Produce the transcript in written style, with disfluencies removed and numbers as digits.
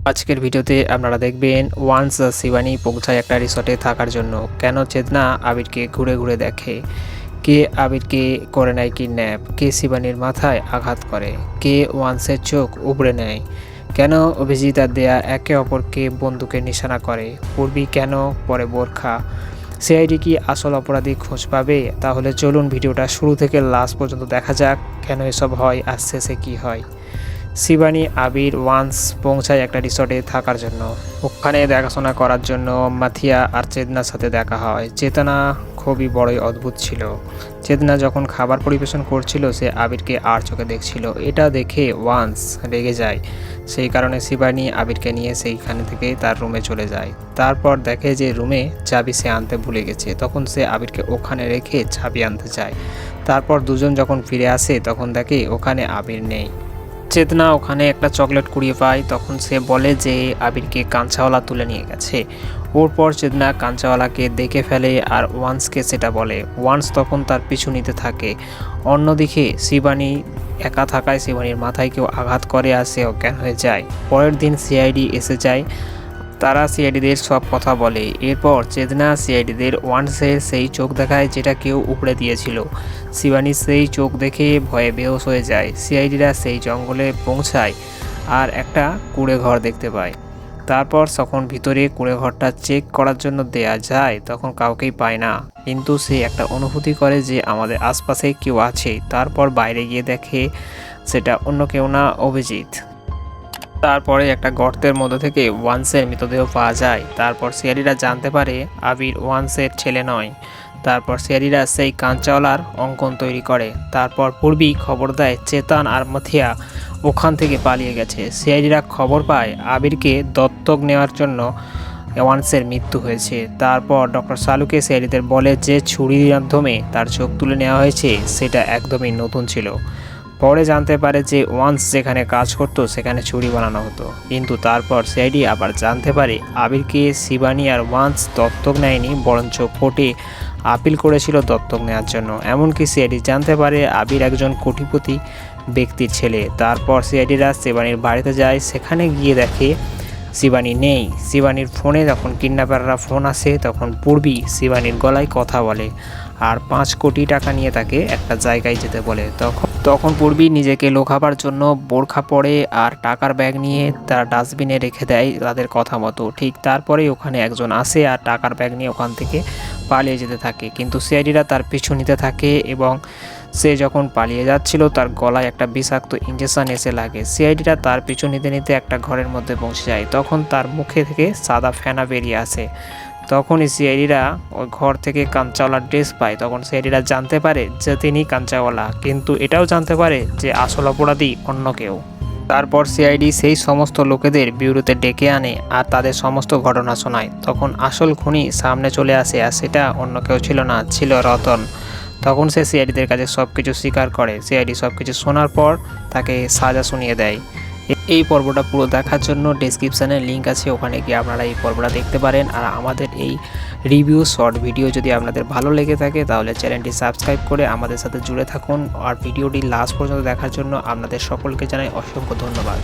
আজকের ভিডিওতে আপনারা দেখবেন ওয়ান্স শিবানী পৌঁছায় একটা রিসর্টে থাকার জন্য। কেন চেতনা আবিরকে ঘুরে ঘুরে দেখে, কে আবিরকে করে নেয় কিডন্যাপ, কে শিবানীর মাথায় আঘাত করে, কে ওয়ান্সের চোখ উবড়ে নেয়, কেন অভিজিৎ আর দেয়া একে অপরকে বন্দুকের নিশানা করে, পূর্বী কেন পরে বোরখা, সিআইডি কি আসল অপরাধী খোঁজ পাবে? তাহলে চলুন ভিডিওটা শুরু থেকে লাস্ট পর্যন্ত দেখা যাক কেন এসব হয় আর শেষে কী হয়। শিবানী আবির ওয়ান্স পৌঁছায় একটা রিসর্টে থাকার জন্য। ওখানে দেখাশোনা করার জন্য মাথিয়া আর চেতনার সাথে দেখা হয়। চেতনা খুবই বড়ই অদ্ভুত ছিল। চেতনা যখন খাবার পরিবেশন করছিল সে আবিরকে আর চোখে দেখছিল। এটা দেখে ওয়ান্স রেগে যায়। সেই কারণে শিবানী আবিরকে নিয়ে সেইখানে থেকে তার রুমে চলে যায়। তারপর দেখে যে রুমে চাবি সে আনতে ভুলে গেছে। তখন সে আবিরকে ওখানে রেখে চাবি আনতে যায়। তারপর দুজন যখন ফিরে আসে তখন দেখে ওখানে আবির নেই। চেতনা ওখানে একটা চকলেট কুড়িয়ে পায়। তখন সে বলে যে আবিরকে কাঞ্চাওয়ালা তুলে নিয়ে গেছে। ওর পর চেতনা কাঞ্চাওয়ালাকে দেখে ফেলে আর ওয়ান্সকে সেটা বলে। ওয়ান্স তখন তার পিছু নিতে থাকে। অন্যদিকে শিবানী একা থাকায় শিবানীর মাথায় কেউ আঘাত করে আর সে অজ্ঞান হয়ে যায়। পরের দিন সিআইডি এসে যায়। তারা সিআইডিদের সব কথা বলে। এরপর চেতনা সিআইডিদের ওয়ান্সের সেই চোখ দেখায় যেটা কেউ উপড়ে দিয়েছিল। শিবানী সেই চোখ দেখে ভয়ে বেহুশ হয়ে যায়। সিআইডিরা সেই জঙ্গলে পৌঁছায় আর একটা কুঁড়ে ঘর দেখতে পায়। তারপর যখন ভিতরে কুঁড়ে ঘরটা চেক করার জন্য দেয়া যায় তখন কাউকেই পায় না, কিন্তু সে একটা অনুভূতি করে যে আমাদের আশপাশে কেউ আছে। তারপর বাইরে গিয়ে দেখে সেটা অন্য কেউ না, অভিজিৎ। তারপরে একটা গর্তের মধ্যে থেকে ওয়ান্সের মৃতদেহ পাওয়া যায়। তারপর সিআইডিরা জানতে পারে আবির ওয়ান্সের ছেলে নয়। তারপর সিআইডিরা সেই কাঞ্চাওয়ালার অঙ্কন তৈরি করে। তারপর পূর্বী খবর দেয় চেতন আর মাথিয়া ওখান থেকে পালিয়ে গেছে। সিআইডিরা খবর পায় আবিরকে দত্তক নেওয়ার জন্য ওয়ান্সের মৃত্যু হয়েছে। তারপর ডক্টর সালুকে সিআইডিদের বলে যে ছুরির মাধ্যমে তার চোখ তুলে নেওয়া হয়েছে সেটা একদমই নতুন ছিল। পরে জানতে পারে যে ওয়ান্স যেখানে কাজ করতো সেখানে ছুরি বানানো হতো। কিন্তু তারপর সিআইডি আবার জানতে পারে আবিরকে শিবানী আর ওয়ান্স দত্তক নেয়নি, বরঞ্চ কোর্টে আপিল করেছিল দত্তক নেওয়ার জন্য। এমনকি সিআইডি জানতে পারে আবির একজন কোটিপতি ব্যক্তির ছেলে। তারপর সিআইডিরা শিবানীর বাড়িতে যায়। সেখানে গিয়ে দেখে শিবানী নেই। শিবানীর ফোনে যখন কিডন্যাপাররা ফোন আসে তখন পূর্বী শিবানীর গলায় কথা বলে আর 5 কোটি টাকা নিয়ে তাকে একটা জায়গায় যেতে বলে। তখন পূর্বী নিজেকে লোকাবার জন্য বোরখা পরে আর টাকার ব্যাগ নিয়ে তার ডাস্টবিনে রেখে দেয় তাদের কথা মতো। ঠিক তারপরেই ওখানে একজন আসে আর টাকার ব্যাগ নিয়ে ওখান থেকে পালিয়ে যেতে থাকে। কিন্তু সিআইডিরা তার পিছু নিতে থাকে এবং সে যখন পালিয়ে যাচ্ছিল তার গলায় একটা বিষাক্ত ইঞ্জেকশন এসে লাগে। সিআইডিরা তার পিছু নিতে নিতে একটা ঘরের মধ্যে পৌঁছে যায়। তখন তার মুখে থেকে সাদা ফেনা বেরিয়ে আসে। তখনই সিআইডিরা ওই ঘর থেকে কাঞ্চাওয়ালার ড্রেস পায়। তখন সিআইডিরা জানতে পারে যে তিনি কাঞ্চাওয়ালা, কিন্তু এটাও জানতে পারে যে আসল অপরাধী অন্য কেউ। তারপর সিআইডি সেই সমস্ত লোকেদের বিউরোতে ডেকে আনে আর তাদের সমস্ত ঘটনা শোনায়। তখন আসল খুনি সামনে চলে আসে আর সেটা অন্য কেউ ছিল না, ছিল রতন। তখন সে সিআইডিদের কাছে সব কিছু স্বীকার করে। সিআইডি সব কিছু শোনার পর তাকে সাজা শুনিয়ে দেয়। এই পর্বটা পুরো দেখার জন্য ডেসক্রিপশানে লিঙ্ক আছে, ওখানে গিয়ে আপনারা এই পর্বটা দেখতে পারেন। আর আমাদের এই রিভিউ শর্ট ভিডিও যদি আপনাদের ভালো লেগে থাকে তাহলে চ্যানেলটি সাবস্ক্রাইব করে আমাদের সাথে জুড়ে থাকুন। আর ভিডিওটি লাস্ট পর্যন্ত দেখার জন্য আপনাদের সকলকে জানাই অসংখ্য ধন্যবাদ।